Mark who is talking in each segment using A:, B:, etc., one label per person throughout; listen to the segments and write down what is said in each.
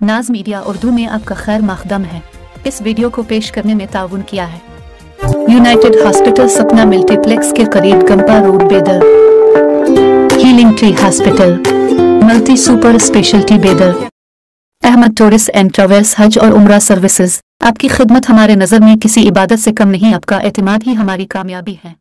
A: नाज मीडिया उर्दू में आपका खैर मकदम है। इस वीडियो को पेश करने में ताउन किया है यूनाइटेड हॉस्पिटल सपना मल्टीप्लेक्स के करीब गंपा रोड बेदर, healing tree hospital, multi super speciality बेदर, अहमद टूरिस्ट एंड ट्रैवल्स हज और उम्रा सर्विसेज। आपकी खिदमत हमारे नज़र में किसी इबादत से कम नहीं, आपका एतमाद ही हमारी कामयाबी है।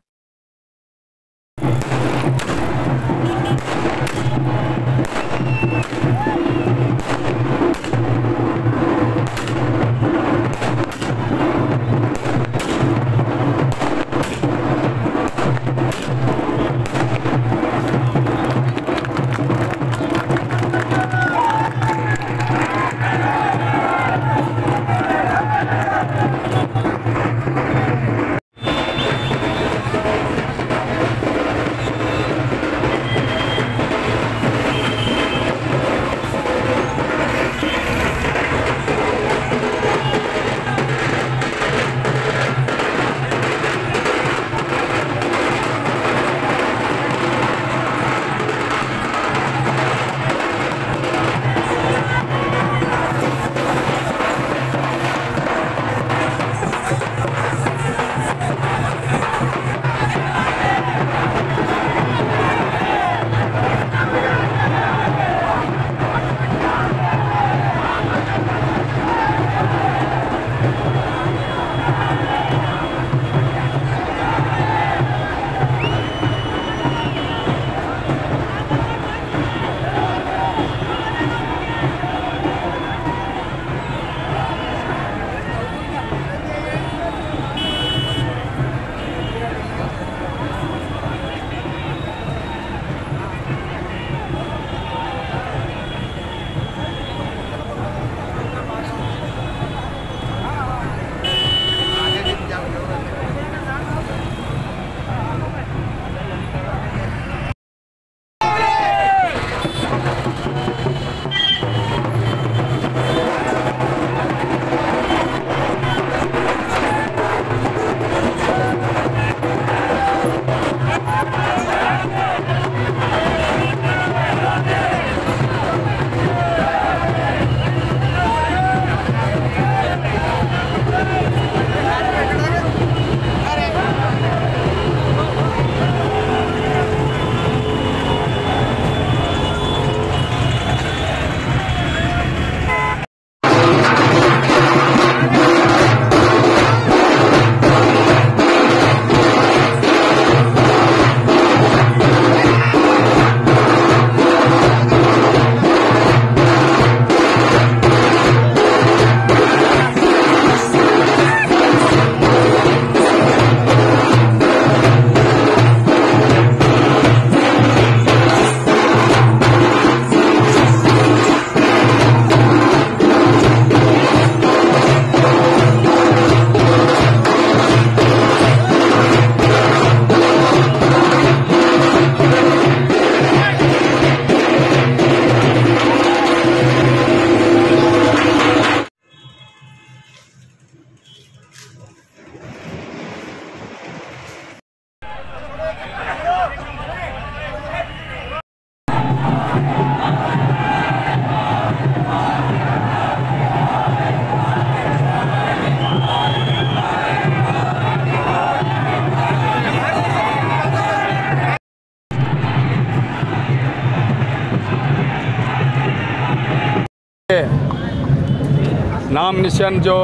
B: नाम निशान जो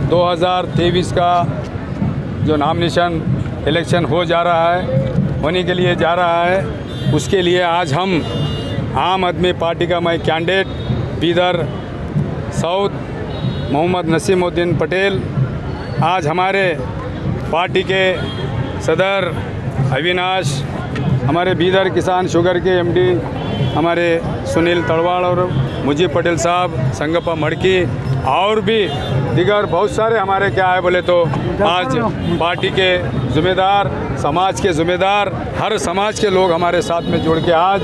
B: 2023 का जो नाम निशान इलेक्शन होने के लिए जा रहा है, उसके लिए आज हम आम आदमी पार्टी का मैं कैंडिडेट बीदर साउथ मोहम्मद नसीमुद्दीन पटेल, आज हमारे पार्टी के सदर अविनाश, हमारे बीदर किसान शुगर के एमडी हमारे सुनील तड़वाड़ और मुजीब पटेल साहब, संगप्पा मड़की और भी दिगर बहुत सारे हमारे क्या है बोले तो आज पार्टी के ज़िम्मेदार, समाज के ज़िम्मेदार, हर समाज के लोग हमारे साथ में जुड़ के आज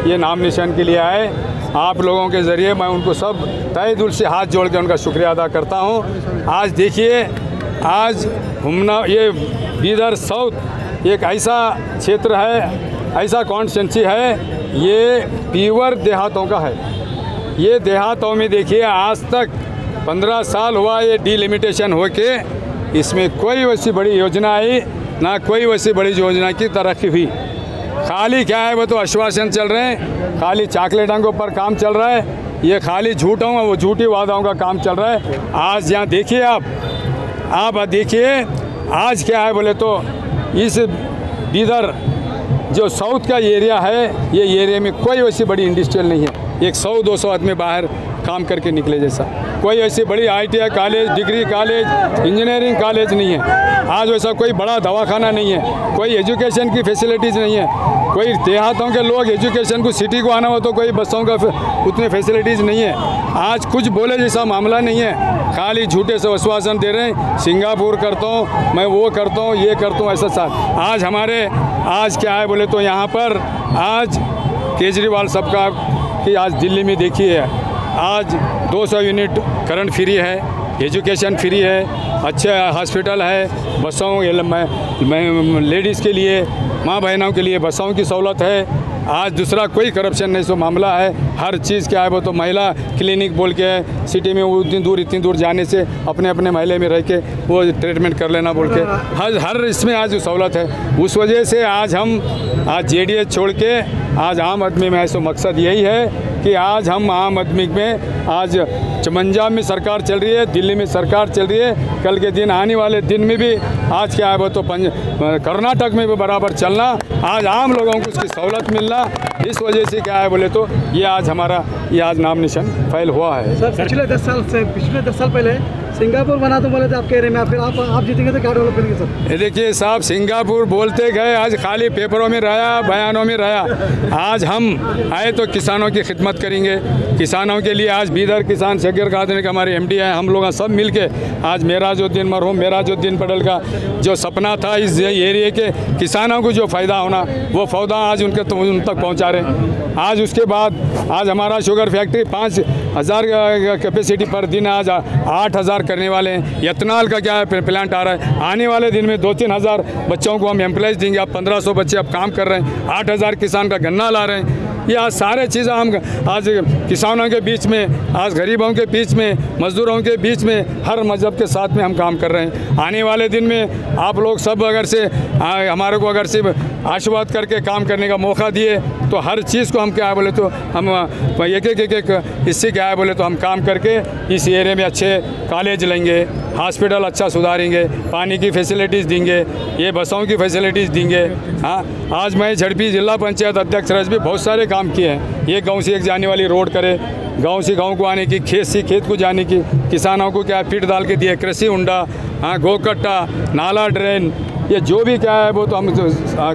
B: ये नाम निशान के लिए आए। आप लोगों के ज़रिए मैं उनको सब तहे दिल से हाथ जोड़ के उनका शुक्रिया अदा करता हूँ। आज देखिए, आज घूमना ये बीदर साउथ एक ऐसा क्षेत्र है, ऐसा कॉन्स्टिट्यूंसी है, ये प्योर देहातों का है। ये देहातों में देखिए आज तक 15 साल हुआ ये डिलिमिटेशन होके, इसमें कोई वैसी बड़ी योजना आई ना कोई वैसी बड़ी योजना की तरक्की हुई। खाली क्या है वो तो आश्वासन चल रहे हैं, खाली चॉकलेटों के ऊपर काम चल रहा है, ये खाली झूठों वो झूठी वादाओं का काम चल रहा है। आज यहाँ देखिए आप देखिए आज क्या है बोले तो इस बीदर जो साउथ का एरिया है, ये एरिया में कोई वैसी बड़ी इंडस्ट्रियल नहीं है। एक 100-200 आदमी बाहर काम करके निकले जैसा कोई ऐसी बड़ी ITI college, degree college, engineering college नहीं है। आज वैसा कोई बड़ा दवाखाना नहीं है, कोई एजुकेशन की फैसिलिटीज़ नहीं है। कोई देहातों के लोग एजुकेशन को सिटी को आना हो तो कोई बसों का उतनी फैसिलिटीज़ नहीं है। आज कुछ बोले जैसा मामला नहीं है, खाली झूठे से आश्वासन दे रहे हैं, सिंगापुर करता हूँ मैं, वो करता हूँ, ये करता हूँ, ऐसा साथ। आज क्या है बोले तो यहाँ पर आज केजरीवाल साहब का कि आज दिल्ली में देखिए आज 200 यूनिट करंट फ्री है, एजुकेशन फ्री है, अच्छे हॉस्पिटल है, बसों लेडीज़ के लिए, माँ बहनों के लिए बसों की सहूलत है। आज दूसरा कोई करप्शन नहीं सो मामला है। हर चीज़ क्या है वो तो महिला क्लिनिक बोल के है, सिटी में वो इतनी दूर जाने से अपने महल्ले में रह के वो ट्रीटमेंट कर लेना बोल के हर इसमें आज सहूलत है। उस वजह से आज हम JDS छोड़ के आज आम आदमी में ऐसा मकसद यही है कि आज हम आम आदमी में आज पंजाब में सरकार चल रही है, दिल्ली में सरकार चल रही है, कल के दिन आने वाले दिन में भी आज क्या है वो तो कर्नाटक में भी बराबर चलना, आज आम लोगों को उसकी सहूलत मिलना। इस वजह से क्या है बोले तो ये आज नाम निशान फाइल हुआ है।
C: सर पिछले 10 साल पहले सिंगापुर बना तो बोले थे आप कह रहे हैं, फिर आप जीतेंगे तो क्या डेवलप करेंगे सर?
B: ये देखिए साहब, सिंगापुर बोलते गए, आज खाली पेपरों में रहा, बयानों में रहा। आज हम आए तो किसानों की खिदमत करेंगे, किसानों के लिए। आज बीदर किसान शकीर कादरी का हमारे MD है, हम लोग सब मिल के आज मेराजुद्दीन मरहूम मेराजुद्दीन पटेल का जो सपना था इस एरिए के किसानों को जो फ़ायदा होना, वो फ़ायदा आज उन तक पहुँचा रहे हैं। आज उसके बाद आज हमारा शुगर फैक्ट्री 5000 कैपेसिटी पर दिन आज 8000 करने वाले हैं। एथनॉल का क्या है प्लांट आ रहा है, आने वाले दिन में 2-3 हज़ार बच्चों को हम एम्प्लॉयज़ देंगे। अब 1500 बच्चे अब काम कर रहे हैं, 8000 किसान का गन्ना ला रहे हैं। ये आज सारे चीज़ें हम आज किसानों के बीच में, आज गरीबों के बीच में, मजदूरों के बीच में, हर मजहब के साथ में हम काम कर रहे हैं। आने वाले दिन में आप लोग सब अगर से हमारे को अगर से आशीर्वाद करके काम करने का मौका दिए तो हर चीज़ को हम क्या है बोले तो हम एक इससे क्या है बोले तो हम काम करके इस एरिया में अच्छे कॉलेज लेंगे, हॉस्पिटल अच्छा सुधारेंगे, पानी की फैसिलिटीज़ देंगे, ये बसों की फैसिलिटीज़ देंगे। हाँ, आज मैं झड़पी जिला पंचायत अध्यक्ष रह भी बहुत सारे काम किए हैं। ये गांव से एक जाने वाली रोड करे, गांव से गांव को आने की, खेत से खेत को जाने की, किसानों को क्या फीड डाल के दिए, कृषि हुंडा, हाँ गोकट्टा, नाला ड्रेन, ये जो भी क्या है वो तो हम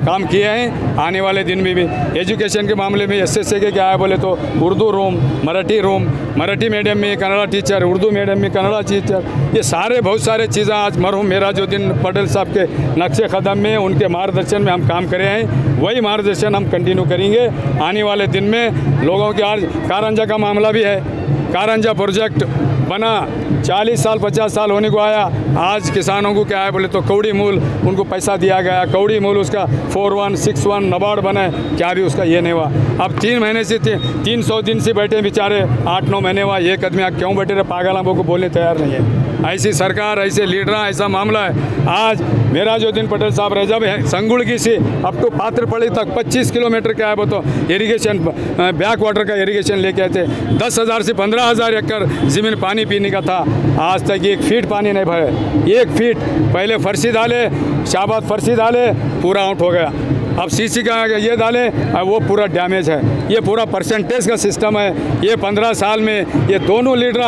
B: काम किए हैं। आने वाले दिन में भी एजुकेशन के मामले में SSA के क्या है बोले तो उर्दू रूम, मराठी मीडियम में कन्नड़ा टीचर, उर्दू मीडियम में कन्नड़ा टीचर, ये सारे बहुत सारे चीज़ें आज मरहूम मेराजुद्दीन पटेल साहब के नक्शे कदम में, उनके मार्गदर्शन में हम काम करे हैं। वही मार्गदर्शन हम कंटिन्यू करेंगे। आने वाले दिन में लोगों के आज कारंजा का मामला भी है, कारंजा प्रोजेक्ट बना, 40 साल 50 साल होने को आया। आज किसानों को क्या है बोले तो कौड़ी मूल उनको पैसा दिया गया, कौड़ी मूल उसका 4161 नाबार्ड बने, क्या भी उसका ये नहीं हुआ। अब 3 महीने से 300 दिन से बैठे बेचारे, 8-9 महीने हुआ। एक आदमी क्यों बैठे रहे, पागल हम को बोलने तैयार नहीं है। ऐसी सरकार, ऐसे लीडर, ऐसा मामला है। आज मेराजुद्दीन पटेल साहब रह जब संगुड़गी से अप टू पात्रपल्ली तक 25 किलोमीटर क्या है वो तो इरीगेशन, बैक वाटर का इरीगेशन लेके आए थे। 10,000 से 15,000 एकड़ ज़मीन पानी पीने का था, आज तक 1 फीट पानी नहीं भरे। 1 फीट पहले फर्शी डाले, शाबाद फर्शी डाले, पूरा आउट हो गया। अब CC का ये डाले, वो पूरा डैमेज है। ये पूरा परसेंटेज का सिस्टम है। ये 15 साल में ये दोनों लीडर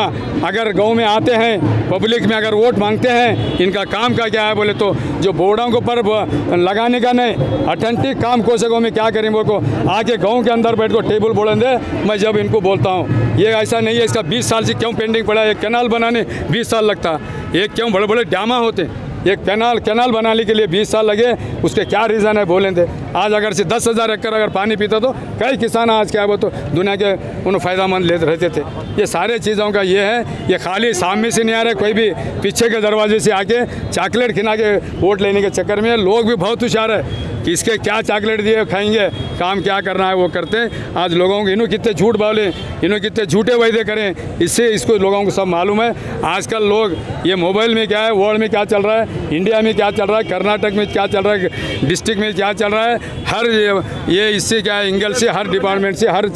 B: अगर गांव में आते हैं, पब्लिक में अगर वोट मांगते हैं, इनका काम का क्या है बोले तो जो बोर्डों को पर लगाने का नहीं, ऑथेंटिक काम कोशिशों में क्या करें वो को आके गांव के अंदर बैठ को टेबल बोलेंगे। मैं जब इनको बोलता हूँ ये ऐसा नहीं है, इसका 20 साल से क्यों पेंडिंग पड़ा है, कैनाल बनाने 20 साल लगता, ये क्यों बड़े बड़े ड्रामा होते, एक कैनाल बनाने के लिए 20 साल लगे, उसके क्या रीज़न है बोलेंगे। आज अगर से 10,000 एकड़ अगर पानी पीता तो कई किसान आज क्या है वो तो दुनिया के उन फ़ायदेमंद ले रहते थे। ये सारे चीज़ों का ये है, ये खाली सामने से नहीं आ रहे, कोई भी पीछे के दरवाजे से आके चॉकलेट खिला के वोट लेने के चक्कर में लोग भी बहुत होशियार है कि इसके क्या चॉकलेट दिए खाएंगे, काम क्या करना है वो करते हैं। आज लोगों को इन्हों कितने झूठ बोले, इन्हों कितने झूठे वायदे करें, इससे इसको लोगों को सब मालूम है। आजकल लोग ये मोबाइल में क्या है, वर्ल्ड में क्या चल रहा है, इंडिया में क्या चल रहा है, कर्नाटक में क्या चल रहा है, डिस्ट्रिक्ट में क्या चल रहा है, हर ये इससे क्या है एंगल से, हर डिपार्टमेंट से, हर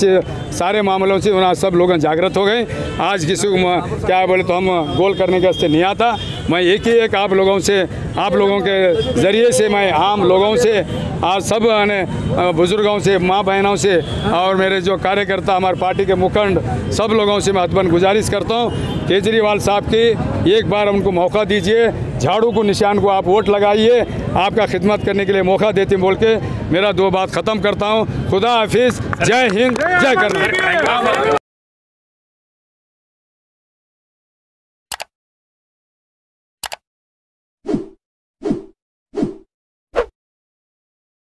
B: सारे मामलों से वहाँ सब लोग जागृत हो गए। आज किसी को क्या बोले तो हम गोल करने के वास्ते नहीं आता। मैं एक ही एक आप लोगों के ज़रिए से मैं आम लोगों से, आज सब बुज़ुर्गों से, माँ बहनों से और मेरे जो कार्यकर्ता हमारे पार्टी के मुखंड सब लोगों से मैं अतबन गुजारिश करता हूँ, केजरीवाल साहब की एक बार उनको मौका दीजिए, झाड़ू को निशान को आप वोट लगाइए, आपका खिदमत करने के लिए मौका देते बोल के मेरा 2 बात ख़त्म करता हूँ। खुदा हाफिज़, जय हिंद, जय कर्नाटक।